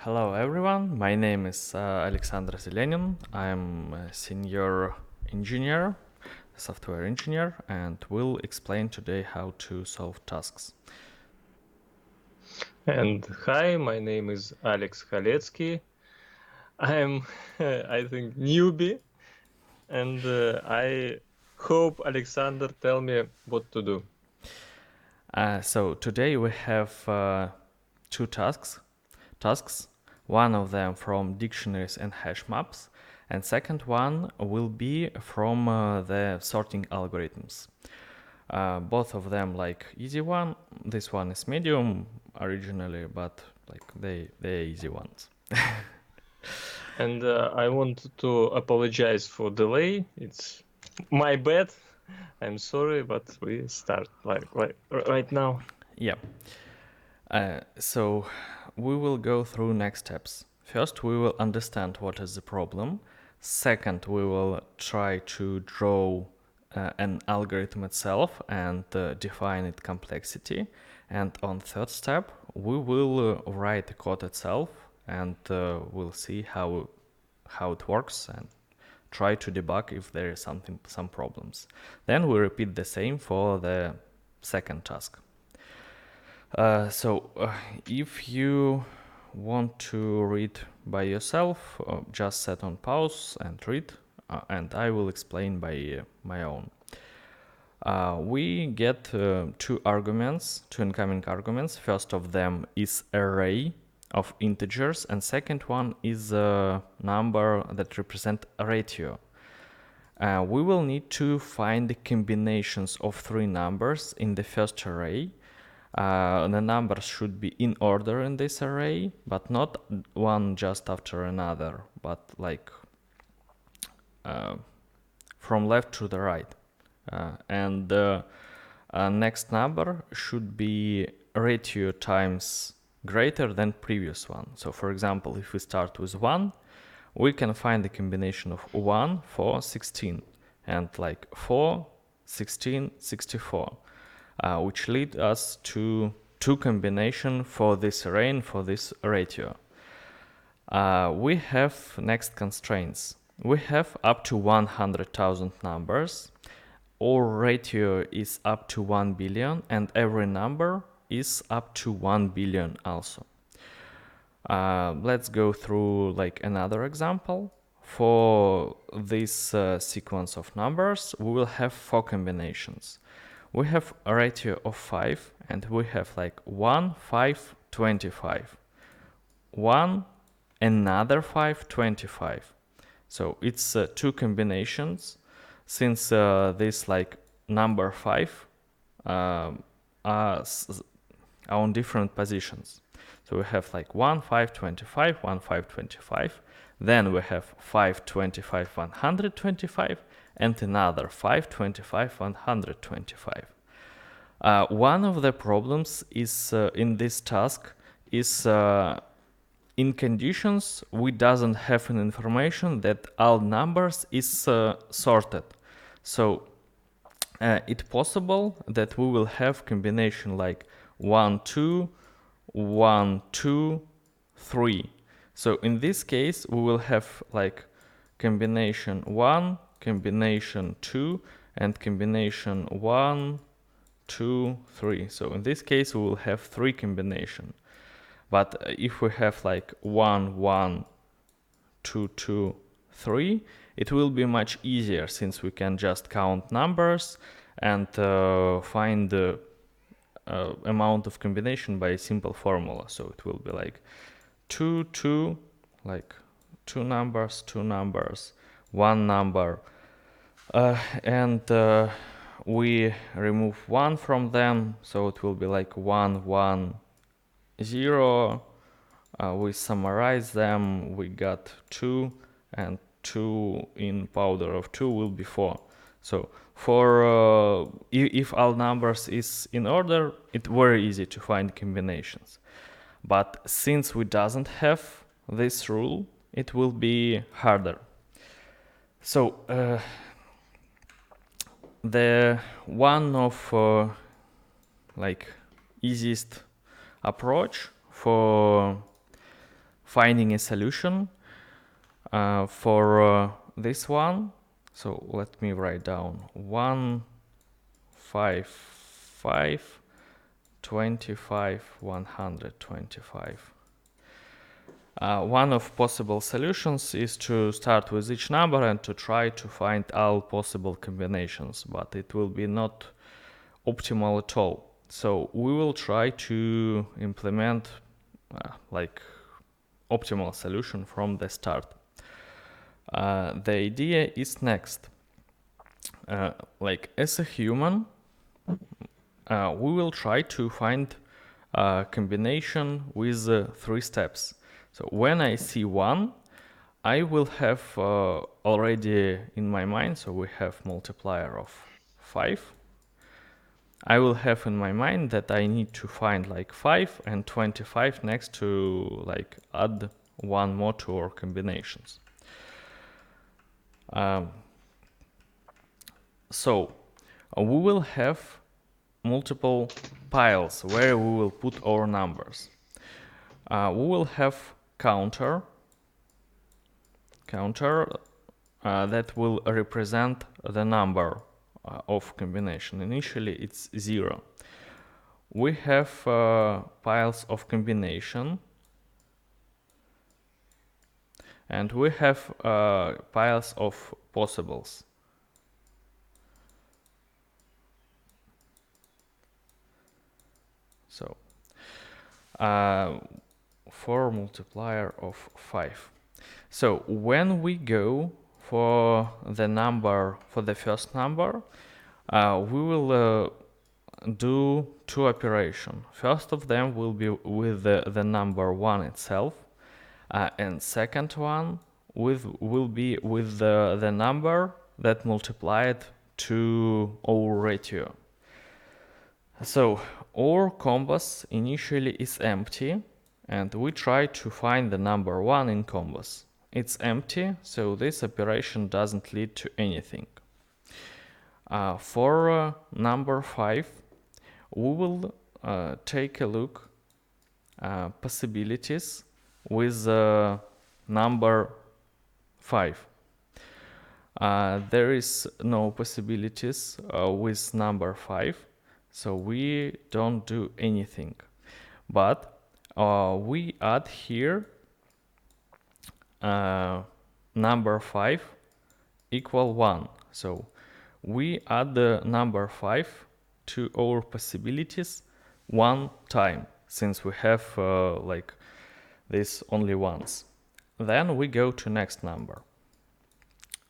Hello everyone, my name is Alexander Zelenin. I'm a senior engineer, software engineer, and will explain today how to solve tasks. And hi, my name is Alex Haletsky. I'm, I think, newbie, and I hope Alexander tell me what to do. So today we have two tasks. One of them from dictionaries and hash maps, and second one will be from the sorting algorithms. Both of them like easy one. This one is medium originally, but like they're easy ones. And I want to apologize for delay. It's my bad. I'm sorry, but we start like right now. Yeah. So we will go through next steps. First, we will understand what is the problem. Second, we will try to draw an algorithm itself and define its complexity. And on third step, we will write the code itself and we'll see how it works and try to debug if there is some problems. Then we repeat the same for the second task. So if you want to read by yourself, just set on pause and read, and I will explain by my own. We get two incoming arguments. First of them is array of integers, and second one is a number that represent a ratio. We will need to find the combinations of three numbers in the first array. The numbers should be in order in this array, but not one just after another, but like from left to the right. And the next number should be ratio times greater than previous one. So for example, if we start with 1, we can find the combination of 1 for 16 and like 4, 16, 64. Which lead us to two combination for this array and for this ratio. We have next constraints. We have up to 100,000 numbers. Our ratio is up to 1 billion and every number is up to 1 billion also. Let's go through like another example. For this sequence of numbers, we will have 4 combinations. We have a ratio of 5 and we have like 1, 5, 25. 1, another 5, 25. So it's two combinations since this like number 5 are on different positions. So we have like 1, 5, 25, 1, 5, 25. Then we have 5, 25, 125, and another 5, 25, 125. One of the problems is in this task is in conditions we doesn't have an information that all numbers is sorted. So it's possible that we will have combination like 1, 2, 1, 2, 3. So in this case, we will have like combination 1, combination 2, and combination 1, 2, 3. So in this case, we will have 3 combination. But if we have like 1, 1, 2, 2, 3, it will be much easier since we can just count numbers and find the amount of combination by a simple formula. So it will be like 2, 2, like 2 numbers, 1 number, and we remove 1 from them, so it will be like 1, 1, 0. We summarize them, we got 2, and 2 in powder of 2 will be 4. So for if all numbers is in order, it's very easy to find combinations. But since we doesn't have this rule, it will be harder. So the one of like easiest approach for finding a solution for this one. So let me write down 1, 5, 5, 25, 125. One of possible solutions is to start with each number and to try to find all possible combinations, but it will be not optimal at all. So we will try to implement like optimal solution from the start. The idea is next. Like as a human, we will try to find a combination with 3 steps. So when I see 1, I will have already in my mind, so we have multiplier of 5. I will have in my mind that I need to find like 5 and 25 next to like add one more to our combinations. So we will have multiple piles where we will put our numbers. We will have counter that will represent the number of combination. Initially it's 0. We have piles of combination, and we have piles of possibles. So for multiplier of 5. So when we go for the number, for the first number, we will do 2 operations. First of them will be with the number 1 itself, and second one will be with the number that multiplied to our ratio. So our compass initially is empty, and we try to find the number 1 in compass. It's empty, so this operation doesn't lead to anything. For number 5, we will take a look possibilities with number 5. There is no possibilities with number 5, so we don't do anything. But we add here number 5 equal 1. So we add the number 5 to our possibilities 1 time, since we have like this only once. Then we go to next number.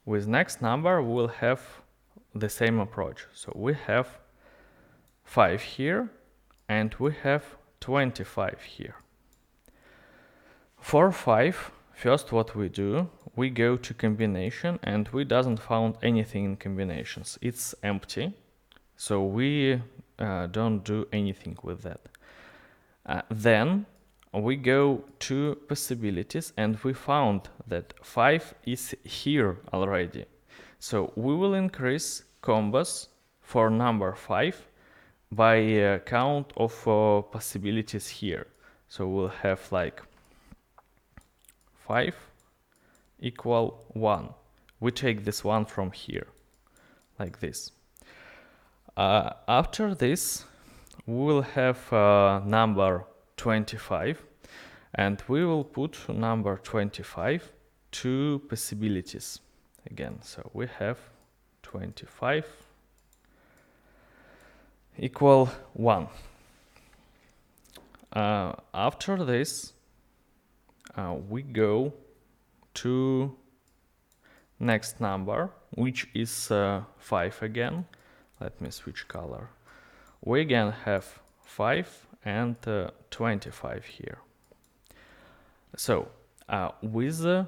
With next number we will have the same approach. So we have 5 here and we have 25 here. For 5, first what we do, we go to combination and we doesn't found anything in combinations. It's empty, so we don't do anything with that. Then we go to possibilities and we found that 5 is here already. So we will increase combos for number 5 by count of possibilities here. So we'll have like 5 equal 1. We take this one from here, like this. After this, we will have number 25, and we will put number 25 to possibilities again. So we have 25 equal 1. After this, we go to next number, which is 5 again. Let me switch color. We again have 5 and 25 here. So with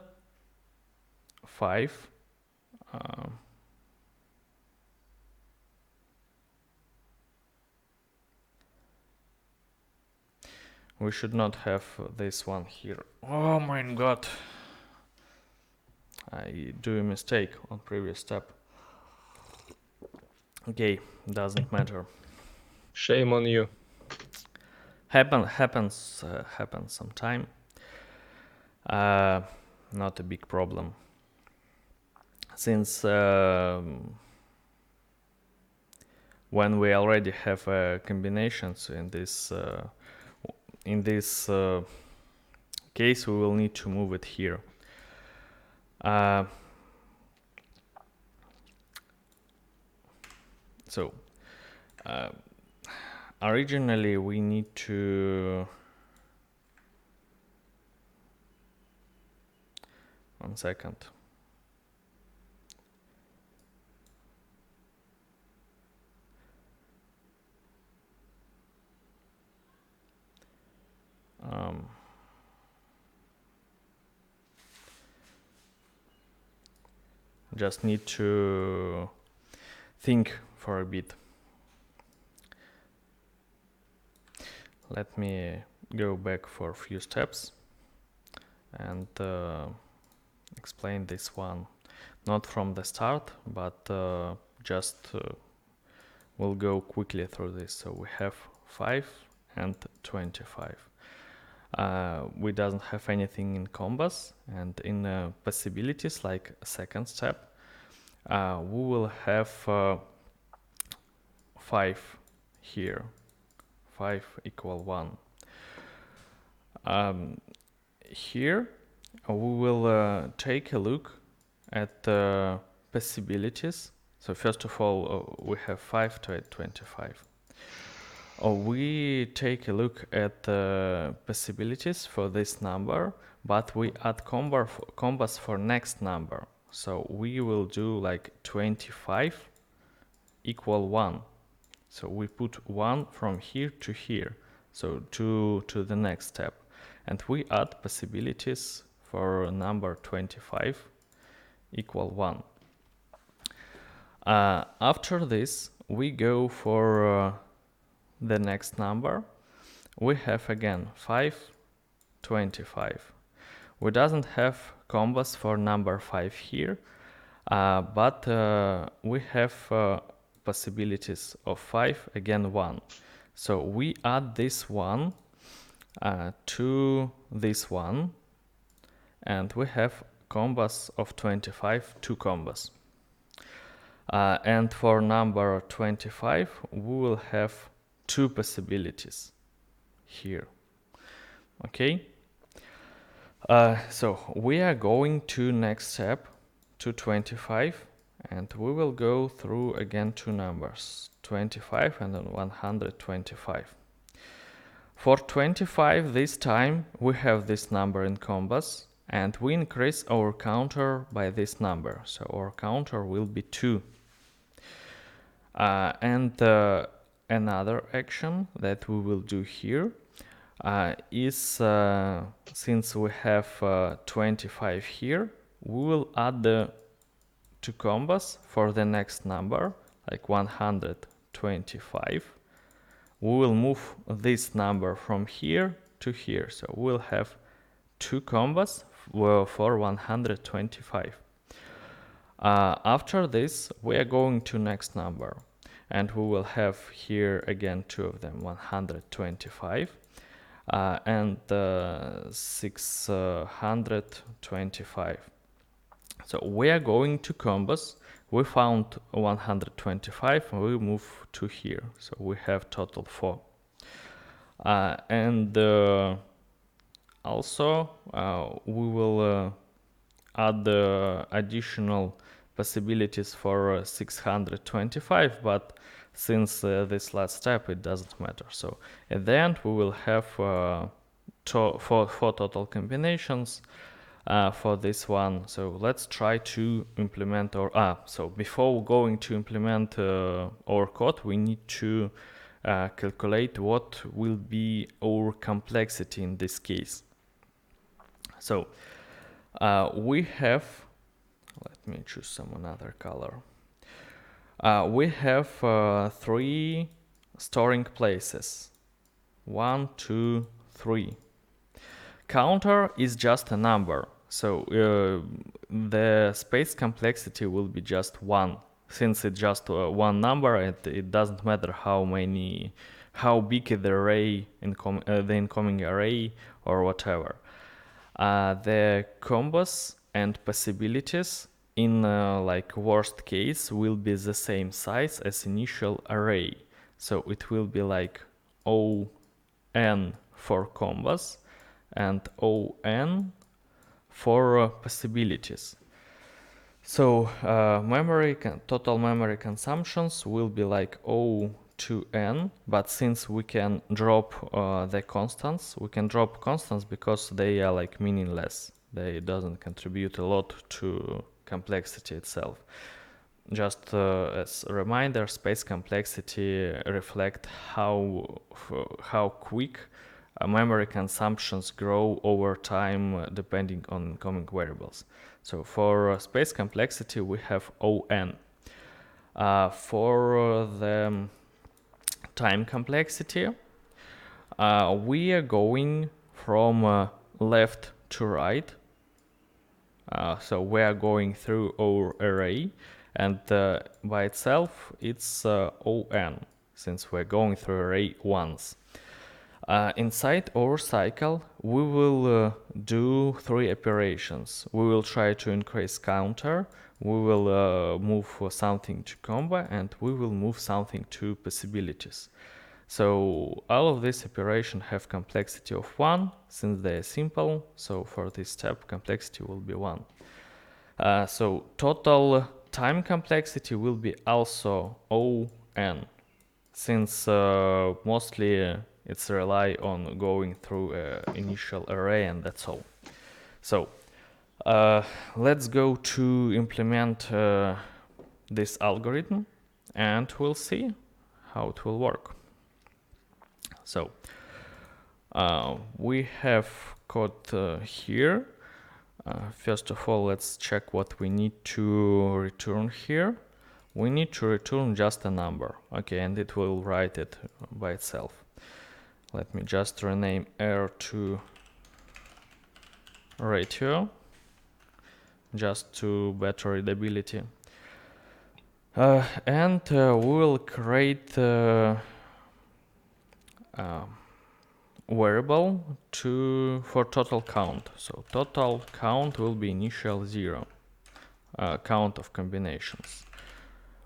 5, we should not have this one here. Oh my god, I do a mistake on previous step. Okay, doesn't matter. Shame on you. Happens sometime. Not a big problem. Since when we already have combinations in this case, we will need to move it here. So originally we need to one second. Just need to think for a bit. Let me go back for a few steps and explain this one, not from the start, but just we'll go quickly through this. So we have 5 and 25. We doesn't have anything in combos, and in possibilities, like second step, we will have 5 here, 5 equal 1. Here we will take a look at the possibilities. So first of all, we have 5 to 25. We take a look at the possibilities for this number, but we add combos for next number. So we will do like 25 equal 1. So we put 1 from here to here, so to the next step. And we add possibilities for number 25 equal 1. After this, we go for the next number. We have again 5, 25. We doesn't have combos for number 5 here, but we have possibilities of 5, again 1. So we add this 1 to this one, and we have combos of 25, 2 combos. And for number 25, we will have 2 possibilities here. Okay? So we are going to next step, to 25, and we will go through again 2 numbers, 25 and then 125. For 25 this time we have this number in combos, and we increase our counter by this number, so our counter will be 2. And another action that we will do here is, since we have 25 here, we will add the 2 combos for the next number, like 125. We will move this number from here to here, so we'll have 2 combos for 125. After this, we are going to next number, and we will have here again 2 of them, 125 and 625. So we are going to combos. We found 125 and we move to here, so we have total 4. And also we will add the additional possibilities for 625, but since this last step, it doesn't matter. So at the end, we will have 4 total combinations for this one. So let's try to implement our... so before going to implement our code, we need to calculate what will be our complexity in this case. So we have... Let me choose some another color. We have 3 storing places. 1, 2, 3. Counter is just a number, so the space complexity will be just 1. Since it's just one number, it doesn't matter how big the array, the incoming array, or whatever. The combos and possibilities in like worst case will be the same size as initial array. So it will be like ON for combos and ON for possibilities. So total memory consumptions will be like O to N, but since we can drop the constants, we can drop constants because they are like meaningless. They doesn't contribute a lot to complexity itself. Just as a reminder, space complexity reflect how quick memory consumptions grow over time depending on incoming variables. So for space complexity, we have ON. For the time complexity, we are going from left to right. So we are going through our array, and by itself it's ON, since we're going through array once. Inside our cycle, we will do 3 operations. We will try to increase counter, we will move something to combo, and we will move something to possibilities. So all of these operations have complexity of 1, since they are simple, so for this step complexity will be 1. So total time complexity will be also ON, since mostly it's rely on going through initial array, and that's all. So let's go to implement this algorithm, and we'll see how it will work. So we have code here. First of all, let's check what we need to return here. We need to return just a number, okay, and it will write it by itself. Let me just rename R to ratio, just to better readability. And we will create variable for total count. So total count will be initial 0, count of combinations.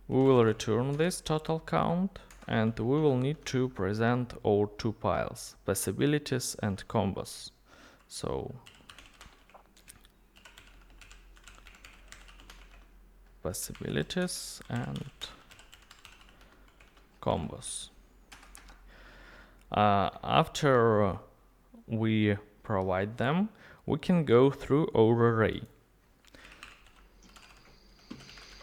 We will return this total count, and we will need to present our 2 piles, possibilities and combos. So possibilities and combos. After we provide them, we can go through our array.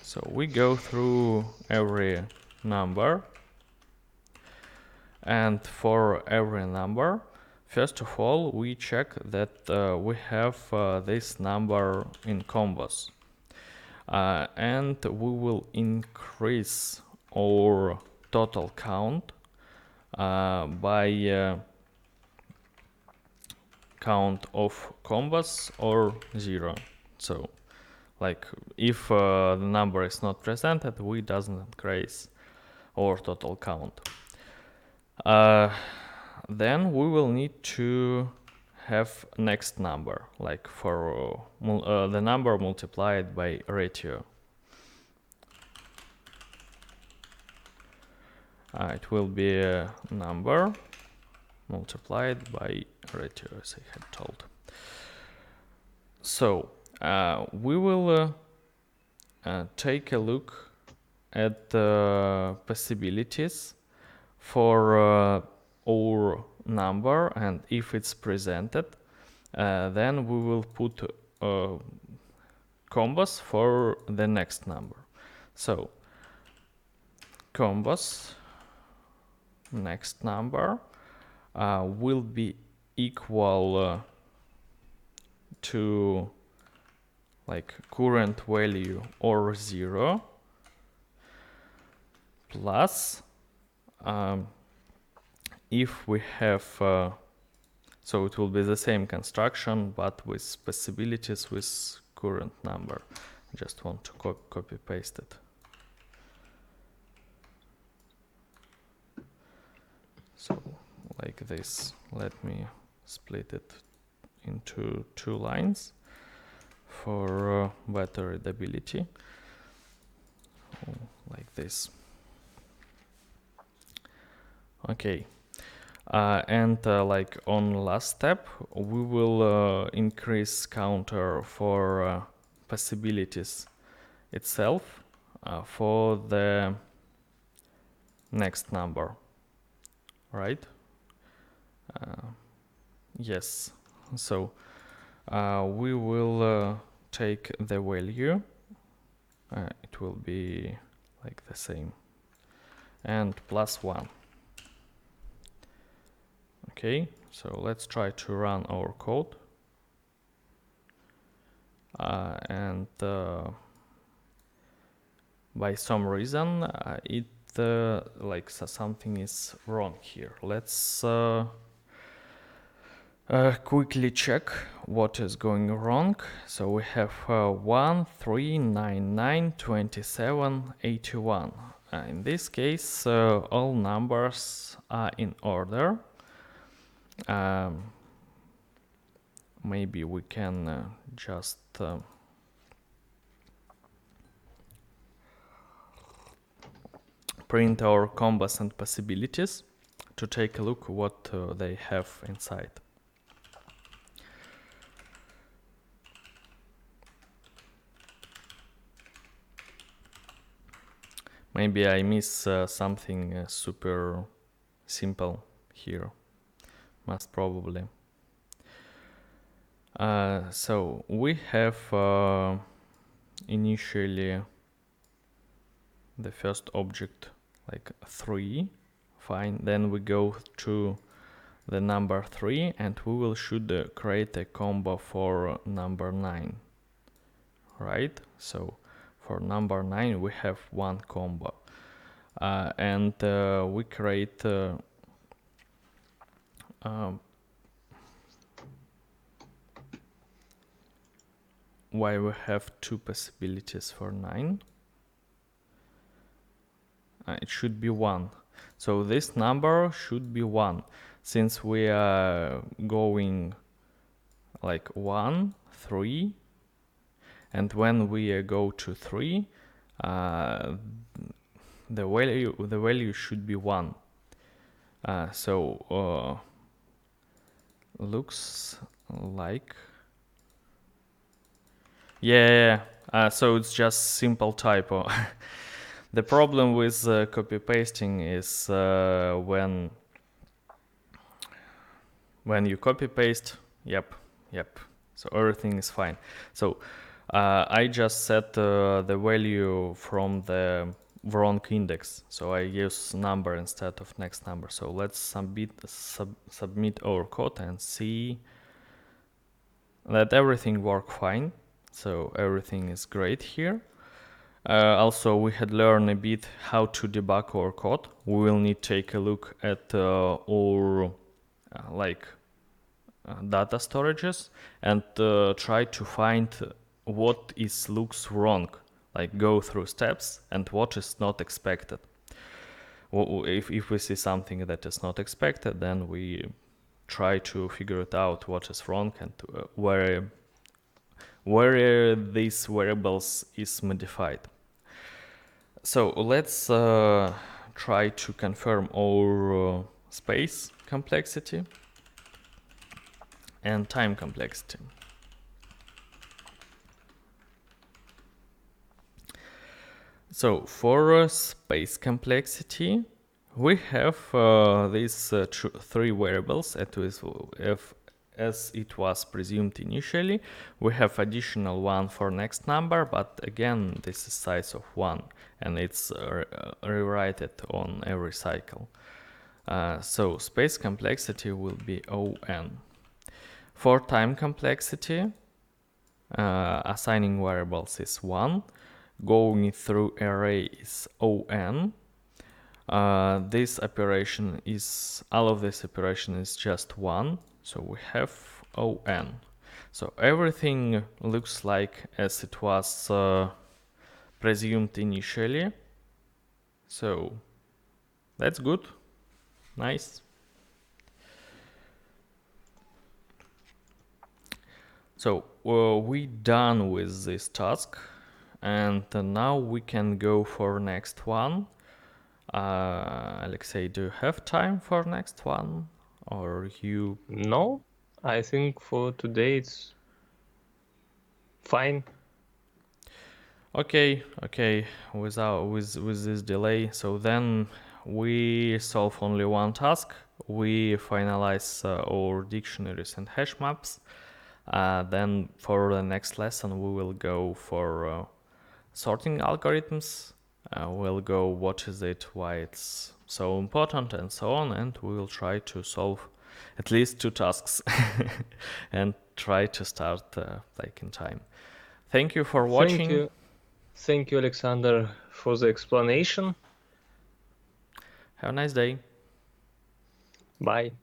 So we go through every number, and for every number, first of all, we check that we have this number in combos. And we will increase our total count by count of combos or 0. So like if the number is not presented, we doesn't increase our total count. Then we will need to have next number, like for the number multiplied by ratio. It will be a number multiplied by ratio, as I had told. So we will take a look at the possibilities for our number, and if it's presented, then we will put combos for the next number. So combos next number will be equal to like current value or 0 plus if we have so it will be the same construction but with possibilities with current number. I just want to copy paste it. So like this. Let me split it into 2 lines for better readability, like this. Okay, and like on last step, we will increase counter for possibilities itself for the next number, right? Yes, so we will take the value, it will be like the same, and +1. Okay, so let's try to run our code. And by some reason, it like something is wrong here. Let's quickly check what is going wrong. So we have 1, 3, 9, 9, 27, 81. In this case, all numbers are in order. Maybe we can just print our combos and possibilities to take a look what they have inside. Maybe I miss something super simple here. Most probably. So we have initially the first object like 3. Fine. Then we go to the number 3 and we should create a combo for number 9. Right? So for number 9 we have one combo. And we create why we have 2 possibilities for 9. It should be 1. So this number should be 1. Since we are going like 1, 3, and when we go to 3, the value should be 1. So looks like, yeah. So it's just simple typo. The problem with copy pasting is when you copy paste, yep. So everything is fine. So I just set the value from the wrong index. So I use number instead of next number. So let's submit our code and see that everything worked fine. So everything is great here. Also, we had learned a bit how to debug our code. We will need to take a look at our data storages and try to find what looks wrong, like go through steps and what is not expected. If we see something that is not expected, then we try to figure it out what is wrong and where these variables is modified. So let's try to confirm our space complexity and time complexity. So for space complexity, we have these 3 variables as it was presumed initially. We have additional 1 for next number, but again this is size of 1 and it's rewritten on every cycle. So space complexity will be O(n). For time complexity, assigning variables is 1. Going through array is O(n). This operation is, all of this operation is just 1. So we have O(n). So everything looks like as it was presumed initially. So that's good. Nice. So we done with this task, and now we can go for next one. Alexei, do you have time for next one, or you? No, I think for today it's fine. Okay, with this delay. So then we solve only one task. We finalize our dictionaries and hash maps. Then for the next lesson, we will go for sorting algorithms. We'll go what is it, why it's so important, and so on. And we will try to solve at least two tasks and try to start like in time. Thank you for watching. Thank you, Alexander, for the explanation. Have a nice day. Bye.